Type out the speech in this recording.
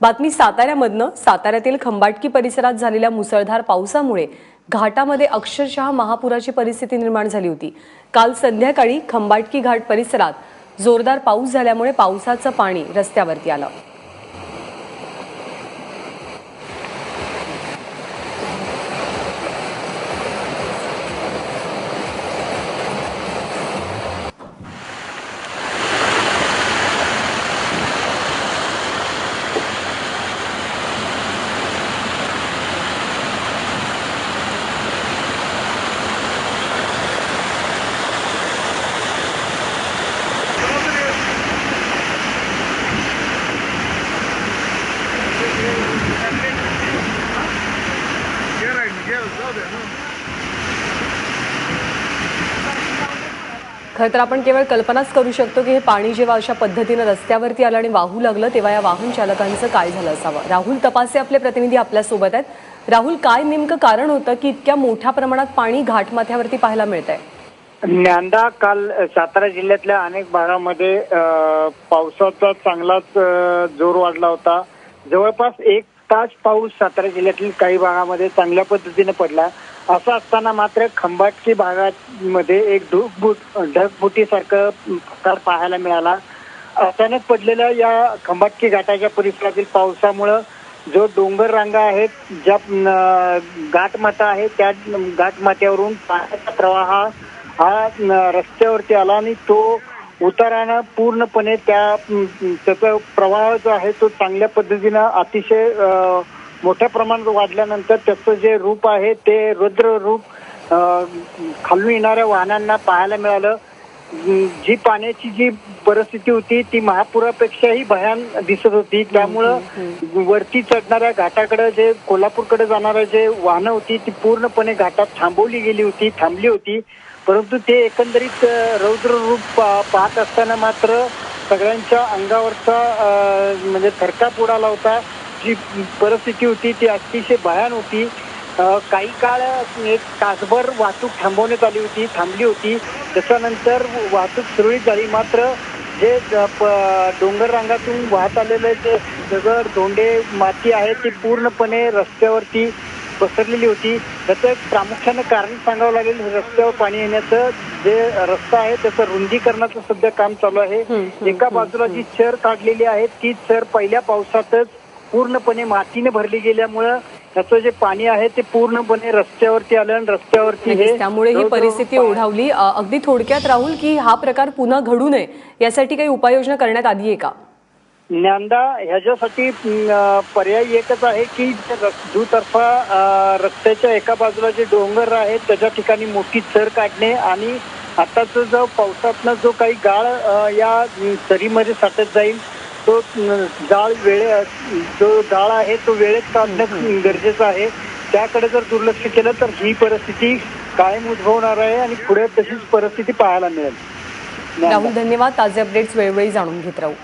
बातमी साताऱ्यामधनं. साताऱ्यातील खंबाटकी परिसरात झालेल्या मुसळधार पावसामुळे घाटामध्ये अक्षरशः महापुराची परिस्थिती निर्माण झाली होती। काल संध्याकाळी खंबाटकी घाट परिसरात जोरदार पाऊस झाल्यामुळे पावसाचं पाणी रस्त्यावरती आलं। खरं तर आपण केवळ कल्पनाच करू शकतो की हे पाणी जेव्हा अशा पद्धतीने रस्त्यावरती आलं आणि वाहू लागलं तेव्हा या वाहन चालकांचं काय झालं असावं। राहुल तपासे आपले प्रतिनिधी आपल्या सोबत आहेत। राहुल, काय नेमकं कारण होतं की इतक्या मोठ्या प्रमाणात पाणी घाटमाथ्यावरती पाहायला मिळतंय? ज्ञानदा, काल सातारा जिल्ह्यातल्या अनेक भागामध्ये पावसाचा चांगलाच जोर वाढला होता। जवळपास 1 तास पाऊस सातारा जिल्ह्यातील काही भागामध्ये चांगल्या पद्धतीने पडला। असं असताना मात्र खंबाटकी भागामध्ये एक ढगफुटीसारखं प्रकार पाहायला मिळाला। अचानक पडलेल्या या खंबाटकी घाटाच्या परिसरातील पावसामुळे जो डोंगर रांगा आहेत, ज्या घाटमाथा आहे, त्या घाटमाथ्यावरून पाण्याचा प्रवाह हा रस्त्यावरती आला आणि तो उतारानं पूर्णपणे त्याचा प्रवाह जो आहे तो चांगल्या पद्धतीनं अतिशय मोठ्या प्रमाणात वाढल्यानंतर त्याचं जे रूप आहे ते रुद्र रूप खालून येणाऱ्या वाहनांना पाहायला मिळालं। जी पाण्याची जी परिस्थिती होती ती महापुरापेक्षाही भयान दिसत होती। त्यामुळं वरती चढणाऱ्या घाटाकडे जे कोल्हापूरकडे जाणाऱ्या जे वाहनं होती ती पूर्णपणे घाटात थांबली होती। परंतु ते एकंदरीत रौद्र रूप पाहत असताना मात्र सगळ्यांच्या अंगावरचा म्हणजे थरकाप उडाला होता। जी परिस्थिती होती ती अतिशय भयान होती। काही काळ 1 तासभर वाहतूक थांबली होती। त्याच्यानंतर वाहतूक सुरळीत झाली। मात्र जे डोंगर रांगातून वाहत आलेले जे दगड, धोंडे, माती आहे ती पूर्णपणे रस्त्यावरती पसरलेली होती। त्याचं एक प्रामुख्यानं कारण सांगावं लागेल, रस्त्यावर पाणी येण्याचं जे रस्ता आहे त्याचं रुंदीकरणाचं सध्या काम चालू आहे। एका बाजूला जी चर काढलेली आहे ती चर पहिल्या पावसातच पूर्णपणे मातीने भरली गेल्यामुळं त्याचं जे पाणी आहे ते पूर्णपणे रस्त्यावरती आलं आणि रस्त्यावरती त्यामुळे ही परिस्थिती ओढावली। अगदी थोडक्यात राहुल, की हा प्रकार पुन्हा घडू नये यासाठी काही उपाययोजना करण्यात आली आहे का? ज्ञानदा, ह्याच्यासाठी पर्याय एकच आहे की दुतर्फा रस्त्याच्या एका बाजूला जे डोंगर आहेत त्याच्या ठिकाणी मोठी चर काढणे आणि आताचा जो पावसातनं जो काही गाळ या चरीमध्ये साठत जाईल तो जो गाळ आहे तो वेळेत काढणं गरजेचं आहे। त्याकडे जर दुर्लक्ष केलं तर ही परिस्थिती कायम उद्भवणार आहे आणि पुढे तशीच परिस्थिती पाहायला मिळेल। राहुल, धन्यवाद। ताजे अपडेट्स वेळोवेळी जाणून घेत राहू।